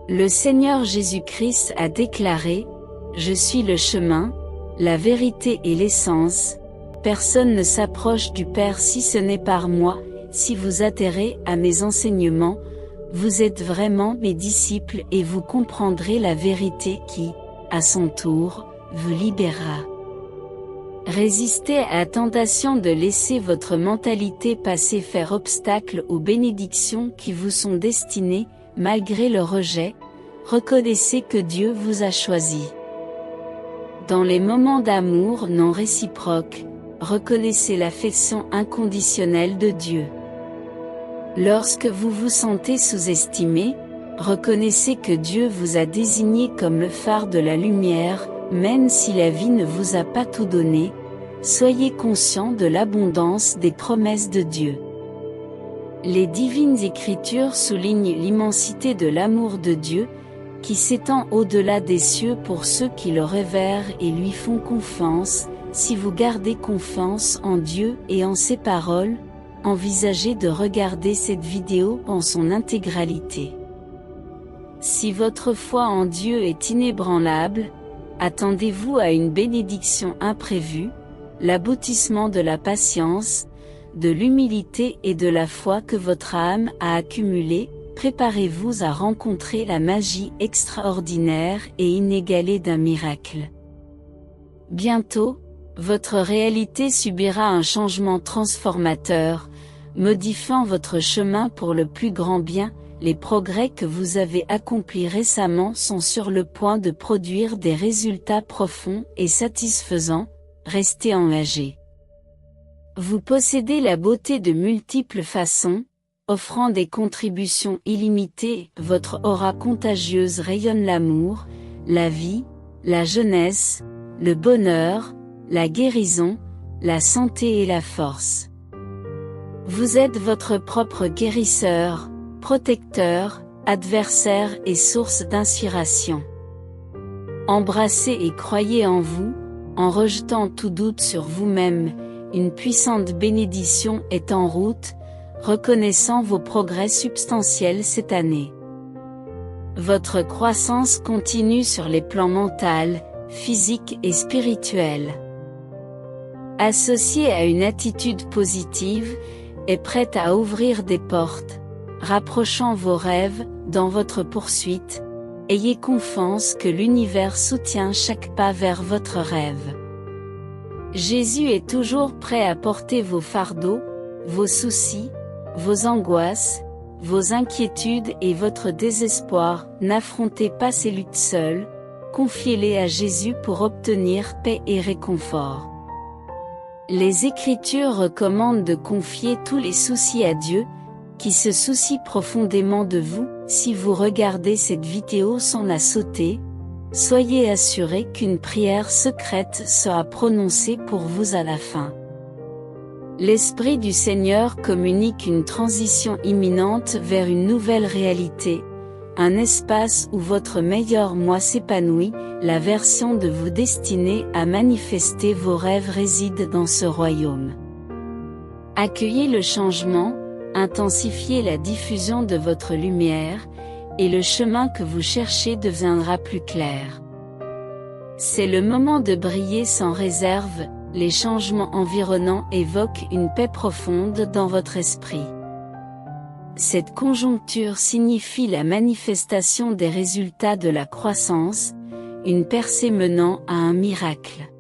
Le Seigneur Jésus-Christ a déclaré: « Je suis le chemin, la vérité et l'essence. Personne ne s'approche du Père si ce n'est par moi. Si vous adhérez à mes enseignements, vous êtes vraiment mes disciples et vous comprendrez la vérité qui, à son tour, vous libérera. » Résistez à la tentation de laisser votre mentalité passée faire obstacle aux bénédictions qui vous sont destinées, malgré le rejet. Reconnaissez que Dieu vous a choisi. Dans les moments d'amour non réciproque, reconnaissez l'affection inconditionnelle de Dieu. Lorsque vous vous sentez sous-estimé, reconnaissez que Dieu vous a désigné comme le phare de la lumière, même si la vie ne vous a pas tout donné. Soyez conscient de l'abondance des promesses de Dieu. Les divines écritures soulignent l'immensité de l'amour de Dieu, qui s'étend au-delà des cieux pour ceux qui le révèrent et lui font confiance. Si vous gardez confiance en Dieu et en ses paroles, envisagez de regarder cette vidéo en son intégralité. Si votre foi en Dieu est inébranlable, attendez-vous à une bénédiction imprévue, l'aboutissement de la patience, de l'humilité et de la foi que votre âme a accumulée. Préparez-vous à rencontrer la magie extraordinaire et inégalée d'un miracle. Bientôt, votre réalité subira un changement transformateur, modifiant votre chemin pour le plus grand bien. Les progrès que vous avez accomplis récemment sont sur le point de produire des résultats profonds et satisfaisants. Restez engagés. Vous possédez la beauté de multiples façons, offrant des contributions illimitées. Votre aura contagieuse rayonne l'amour, la vie, la jeunesse, le bonheur, la guérison, la santé et la force. Vous êtes votre propre guérisseur, protecteur, adversaire et source d'inspiration. Embrassez et croyez en vous, en rejetant tout doute sur vous-même. Une puissante bénédiction est en route, reconnaissant vos progrès substantiels cette année. Votre croissance continue sur les plans mental, physique et spirituel. Associée à une attitude positive, et prête à ouvrir des portes, rapprochant vos rêves, dans votre poursuite. Ayez confiance que l'univers soutient chaque pas vers votre rêve. Jésus est toujours prêt à porter vos fardeaux, vos soucis, vos angoisses, vos inquiétudes et votre désespoir. N'affrontez pas ces luttes seuls, confiez-les à Jésus pour obtenir paix et réconfort. Les Écritures recommandent de confier tous les soucis à Dieu, qui se soucie profondément de vous. Si vous regardez cette vidéo sans la sauter, soyez assurés qu'une prière secrète sera prononcée pour vous à la fin. L'Esprit du Seigneur communique une transition imminente vers une nouvelle réalité, un espace où votre meilleur moi s'épanouit. La version de vous destinée à manifester vos rêves réside dans ce royaume. Accueillez le changement, intensifiez la diffusion de votre lumière, et le chemin que vous cherchez deviendra plus clair. C'est le moment de briller sans réserve. Les changements environnants évoquent une paix profonde dans votre esprit. Cette conjoncture signifie la manifestation des résultats de la croissance, une percée menant à un miracle.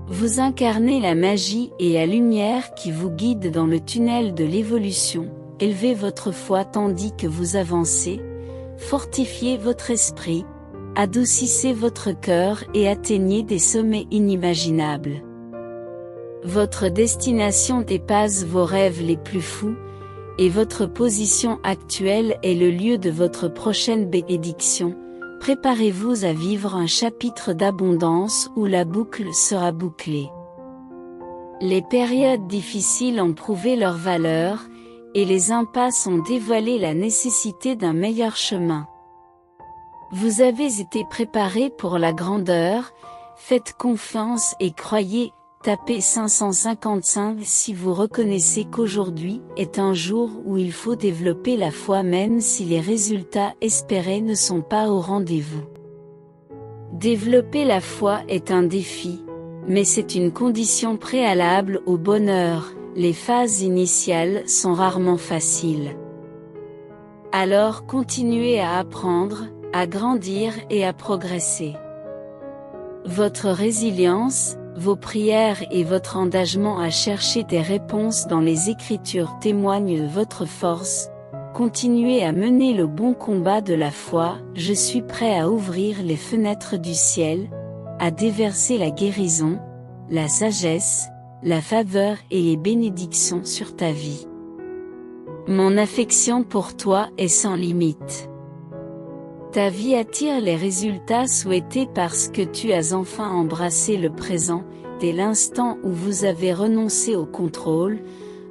Vous incarnez la magie et la lumière qui vous guide dans le tunnel de l'évolution. Élevez votre foi tandis que vous avancez, fortifiez votre esprit, adoucissez votre cœur et atteignez des sommets inimaginables. Votre destination dépasse vos rêves les plus fous, et votre position actuelle est le lieu de votre prochaine bénédiction. Préparez-vous à vivre un chapitre d'abondance où la boucle sera bouclée. Les périodes difficiles ont prouvé leur valeur, et les impasses ont dévoilé la nécessité d'un meilleur chemin. Vous avez été préparés pour la grandeur, faites confiance et croyez, tapez 555 si vous reconnaissez qu'aujourd'hui est un jour où il faut développer la foi même si les résultats espérés ne sont pas au rendez-vous. Développer la foi est un défi, mais c'est une condition préalable au bonheur. Les phases initiales sont rarement faciles. Alors continuez à apprendre, à grandir et à progresser. Votre résilience, vos prières et votre engagement à chercher des réponses dans les Écritures témoignent de votre force. Continuez à mener le bon combat de la foi. Je suis prêt à ouvrir les fenêtres du ciel, à déverser la guérison, la sagesse, la faveur et les bénédictions sur ta vie. Mon affection pour toi est sans limite. Ta vie attire les résultats souhaités parce que tu as enfin embrassé le présent. Dès l'instant où vous avez renoncé au contrôle,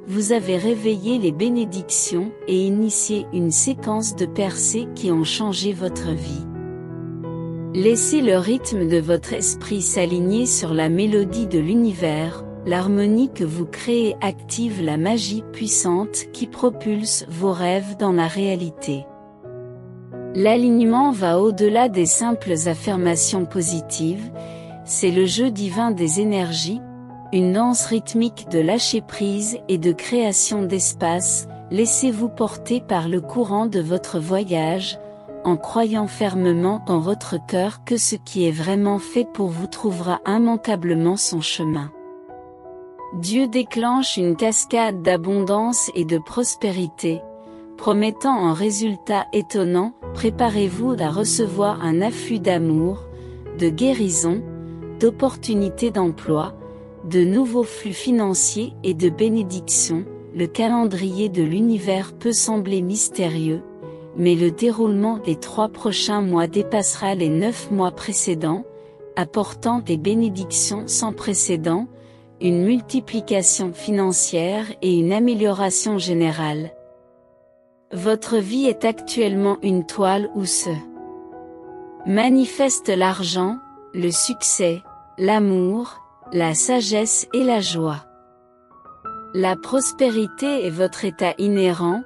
vous avez réveillé les bénédictions et initié une séquence de percées qui ont changé votre vie. Laissez le rythme de votre esprit s'aligner sur la mélodie de l'univers. L'harmonie que vous créez active la magie puissante qui propulse vos rêves dans la réalité. L'alignement va au-delà des simples affirmations positives, c'est le jeu divin des énergies, une danse rythmique de lâcher-prise et de création d'espace. Laissez-vous porter par le courant de votre voyage, en croyant fermement dans votre cœur que ce qui est vraiment fait pour vous trouvera immanquablement son chemin. Dieu déclenche une cascade d'abondance et de prospérité, promettant un résultat étonnant. Préparez-vous à recevoir un afflux d'amour, de guérison, d'opportunités d'emploi, de nouveaux flux financiers et de bénédictions. Le calendrier de l'univers peut sembler mystérieux, mais le déroulement des 3 prochains mois dépassera les 9 mois précédents, apportant des bénédictions sans précédent, une multiplication financière et une amélioration générale. Votre vie est actuellement une toile où se manifeste l'argent, le succès, l'amour, la sagesse et la joie. La prospérité est votre état inhérent,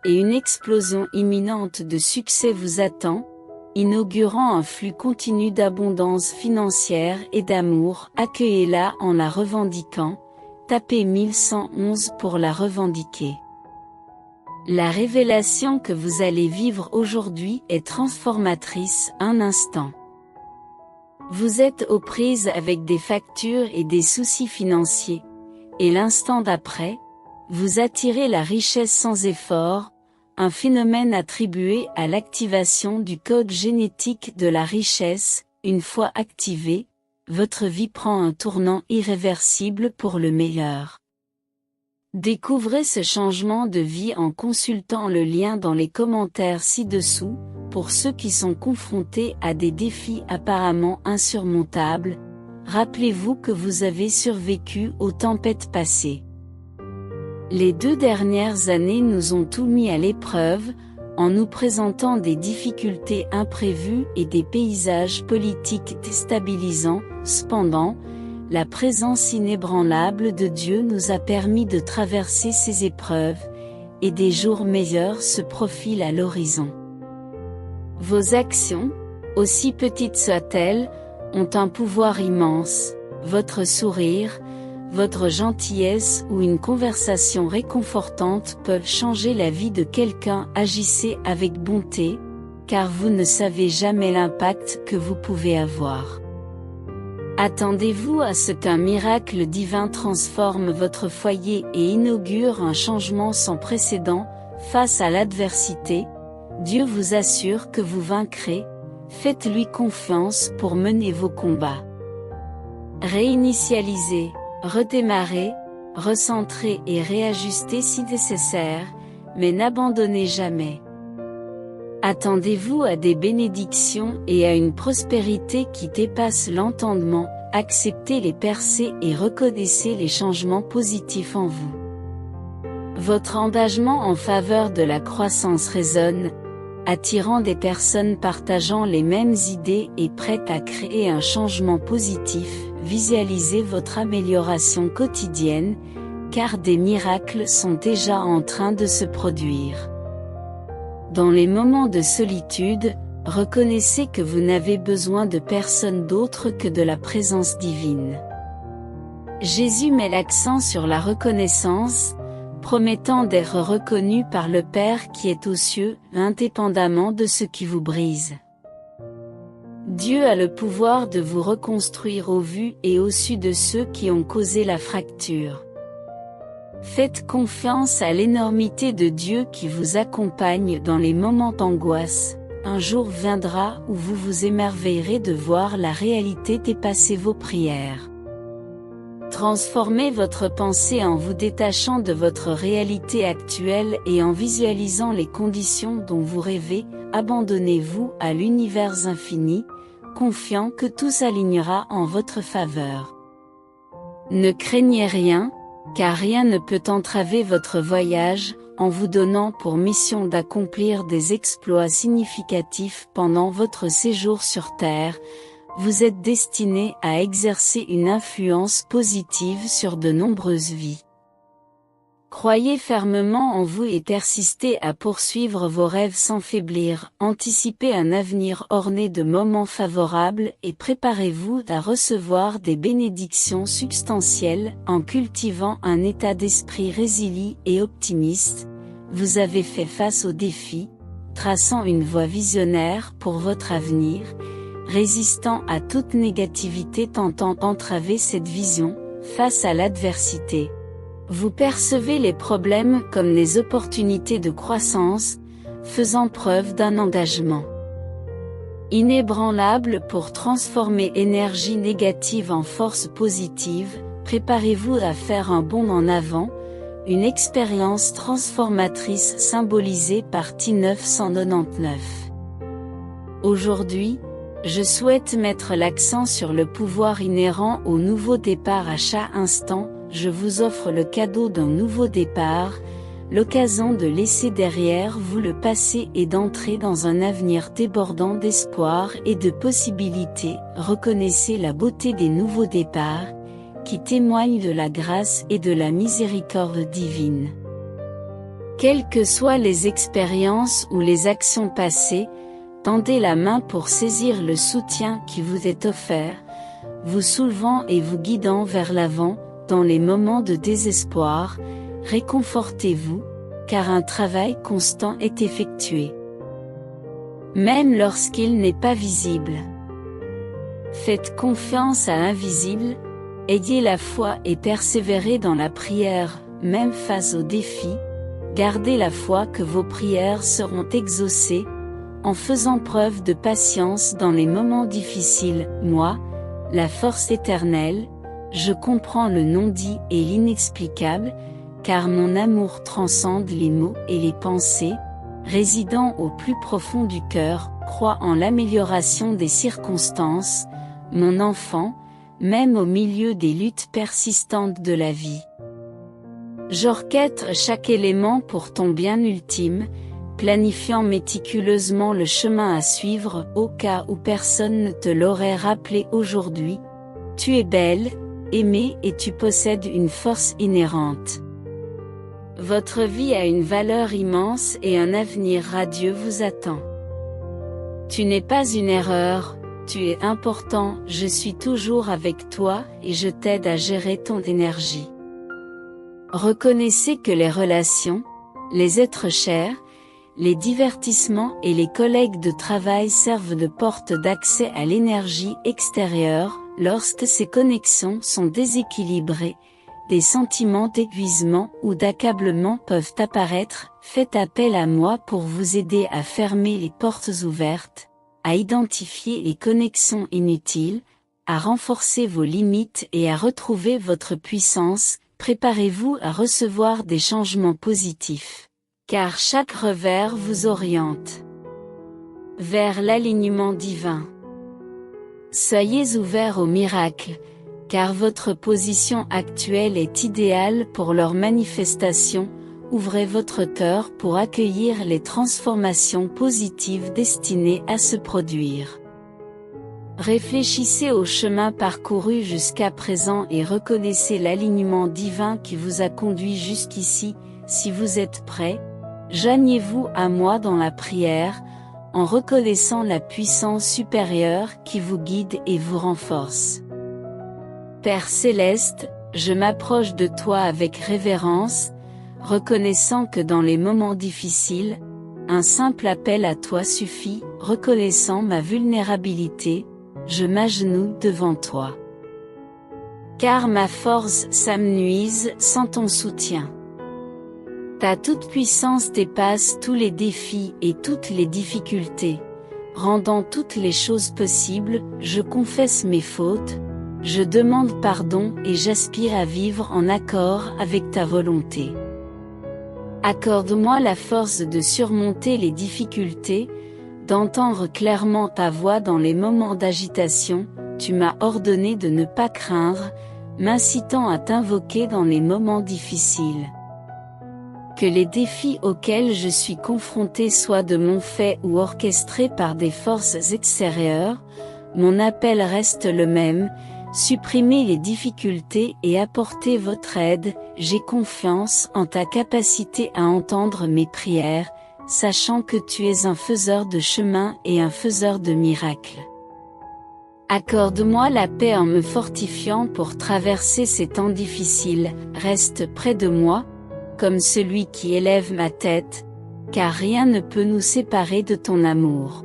et une explosion imminente de succès vous attend, inaugurant un flux continu d'abondance financière et d'amour. Accueillez-la en la revendiquant, tapez 1111 pour la revendiquer. La révélation que vous allez vivre aujourd'hui est transformatrice. Un instant. Vous êtes aux prises avec des factures et des soucis financiers, et l'instant d'après, vous attirez la richesse sans effort, un phénomène attribué à l'activation du code génétique de la richesse. Une fois activé, votre vie prend un tournant irréversible pour le meilleur. Découvrez ce changement de vie en consultant le lien dans les commentaires ci-dessous. Pour ceux qui sont confrontés à des défis apparemment insurmontables, rappelez-vous que vous avez survécu aux tempêtes passées. Les 2 dernières années nous ont tout mis à l'épreuve, en nous présentant des difficultés imprévues et des paysages politiques déstabilisants. Cependant, la présence inébranlable de Dieu nous a permis de traverser ces épreuves, et des jours meilleurs se profilent à l'horizon. Vos actions, aussi petites soient-elles, ont un pouvoir immense. Votre sourire, votre gentillesse ou une conversation réconfortante peuvent changer la vie de quelqu'un. Agissez avec bonté, car vous ne savez jamais l'impact que vous pouvez avoir. Attendez-vous à ce qu'un miracle divin transforme votre foyer et inaugure un changement sans précédent. Face à l'adversité, Dieu vous assure que vous vaincrez. Faites-lui confiance pour mener vos combats. Réinitialisez, redémarrez, recentrez et réajustez si nécessaire, mais n'abandonnez jamais. Attendez-vous à des bénédictions et à une prospérité qui dépasse l'entendement. Acceptez les percées et reconnaissez les changements positifs en vous. Votre engagement en faveur de la croissance résonne, attirant des personnes partageant les mêmes idées et prêtes à créer un changement positif. Visualisez votre amélioration quotidienne, car des miracles sont déjà en train de se produire. Dans les moments de solitude, reconnaissez que vous n'avez besoin de personne d'autre que de la présence divine. Jésus met l'accent sur la reconnaissance, promettant d'être reconnu par le Père qui est aux cieux, indépendamment de ce qui vous brise. Dieu a le pouvoir de vous reconstruire au vu et au su de ceux qui ont causé la fracture. Faites confiance à l'énormité de Dieu qui vous accompagne dans les moments d'angoisse. Un jour viendra où vous vous émerveillerez de voir la réalité dépasser vos prières. Transformez votre pensée en vous détachant de votre réalité actuelle et en visualisant les conditions dont vous rêvez. Abandonnez-vous à l'univers infini, confiant que tout s'alignera en votre faveur. Ne craignez rien, car rien ne peut entraver votre voyage, en vous donnant pour mission d'accomplir des exploits significatifs pendant votre séjour sur Terre. Vous êtes destiné à exercer une influence positive sur de nombreuses vies. Croyez fermement en vous et persistez à poursuivre vos rêves sans faiblir. Anticipez un avenir orné de moments favorables et préparez-vous à recevoir des bénédictions substantielles en cultivant un état d'esprit résilient et optimiste. Vous avez fait face aux défis, traçant une voie visionnaire pour votre avenir, résistant à toute négativité tentant d'entraver cette vision. Face à l'adversité, vous percevez les problèmes comme des opportunités de croissance, faisant preuve d'un engagement inébranlable pour transformer énergie négative en force positive. Préparez-vous à faire un bond en avant, une expérience transformatrice symbolisée par T999. Aujourd'hui, je souhaite mettre l'accent sur le pouvoir inhérent au nouveau départ. À chaque instant, je vous offre le cadeau d'un nouveau départ, l'occasion de laisser derrière vous le passé et d'entrer dans un avenir débordant d'espoir et de possibilités. Reconnaissez la beauté des nouveaux départs, qui témoignent de la grâce et de la miséricorde divine. Quelles que soient les expériences ou les actions passées, tendez la main pour saisir le soutien qui vous est offert, vous soulevant et vous guidant vers l'avant. Dans les moments de désespoir, réconfortez-vous, car un travail constant est effectué. Même lorsqu'il n'est pas visible. Faites confiance à l'invisible, ayez la foi et persévérez dans la prière, même face aux défis. Gardez la foi que vos prières seront exaucées, en faisant preuve de patience dans les moments difficiles. Moi, la force éternelle, je comprends le non-dit et l'inexplicable, car mon amour transcende les mots et les pensées, résidant au plus profond du cœur, crois en l'amélioration des circonstances, mon enfant, même au milieu des luttes persistantes de la vie. J'orchestre chaque élément pour ton bien ultime, planifiant méticuleusement le chemin à suivre au cas où personne ne te l'aurait rappelé aujourd'hui. Tu es belle, aimée et tu possèdes une force inhérente. Votre vie a une valeur immense et un avenir radieux vous attend. Tu n'es pas une erreur, tu es important. Je suis toujours avec toi et je t'aide à gérer ton énergie. Reconnaissez que les relations, les êtres chers, les divertissements et les collègues de travail servent de porte d'accès à l'énergie extérieure. Lorsque ces connexions sont déséquilibrées, des sentiments d'épuisement ou d'accablement peuvent apparaître. Faites appel à moi pour vous aider à fermer les portes ouvertes, à identifier les connexions inutiles, à renforcer vos limites et à retrouver votre puissance. Préparez-vous à recevoir des changements positifs, car chaque revers vous oriente vers l'alignement divin. Soyez ouverts aux miracles, car votre position actuelle est idéale pour leur manifestation. ouvrez votre cœur pour accueillir les transformations positives destinées à se produire. Réfléchissez au chemin parcouru jusqu'à présent et reconnaissez l'alignement divin qui vous a conduit jusqu'ici. Si vous êtes prêt, joignez-vous à moi dans la prière, en reconnaissant la puissance supérieure qui vous guide et vous renforce. Père céleste, je m'approche de toi avec révérence, reconnaissant que dans les moments difficiles, un simple appel à toi suffit. Reconnaissant ma vulnérabilité, je m'agenouille devant toi. Car ma force s'amenuise sans ton soutien. Ta toute-puissance dépasse tous les défis et toutes les difficultés, rendant toutes les choses possibles. Je confesse mes fautes, je demande pardon et j'aspire à vivre en accord avec ta volonté. Accorde-moi la force de surmonter les difficultés, d'entendre clairement ta voix dans les moments d'agitation. Tu m'as ordonné de ne pas craindre, m'incitant à t'invoquer dans les moments difficiles. Que les défis auxquels je suis confronté soient de mon fait ou orchestrés par des forces extérieures, mon appel reste le même: supprimez les difficultés et apportez votre aide. J'ai confiance en ta capacité à entendre mes prières, sachant que tu es un faiseur de chemin et un faiseur de miracles. Accorde-moi la paix en me fortifiant pour traverser ces temps difficiles. Reste près de moi, comme celui qui élève ma tête, car rien ne peut nous séparer de ton amour.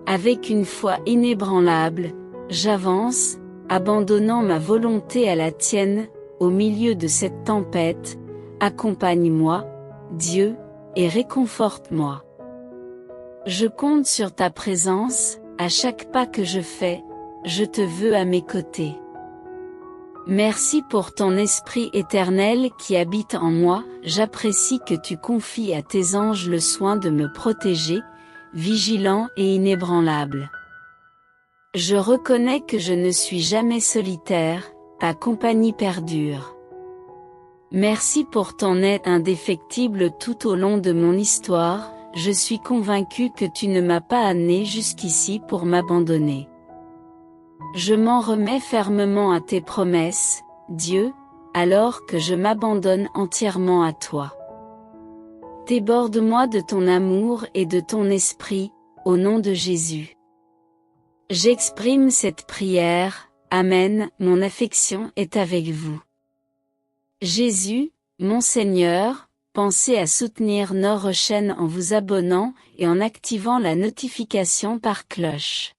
Avec une foi inébranlable, j'avance, abandonnant ma volonté à la tienne. Au milieu de cette tempête, accompagne-moi, Dieu, et réconforte-moi. Je compte sur ta présence, à chaque pas que je fais, je te veux à mes côtés. Merci pour ton esprit éternel qui habite en moi. J'apprécie que tu confies à tes anges le soin de me protéger, vigilant et inébranlable. Je reconnais que je ne suis jamais solitaire, ta compagnie perdure. Merci pour ton aide indéfectible tout au long de mon histoire. Je suis convaincu que tu ne m'as pas amené jusqu'ici pour m'abandonner. Je m'en remets fermement à tes promesses, Dieu, alors que je m'abandonne entièrement à toi. Déborde-moi de ton amour et de ton esprit, au nom de Jésus. J'exprime cette prière. Amen. Mon affection est avec vous. Jésus, mon Seigneur, pensez à soutenir notre chaîne en vous abonnant et en activant la notification par cloche.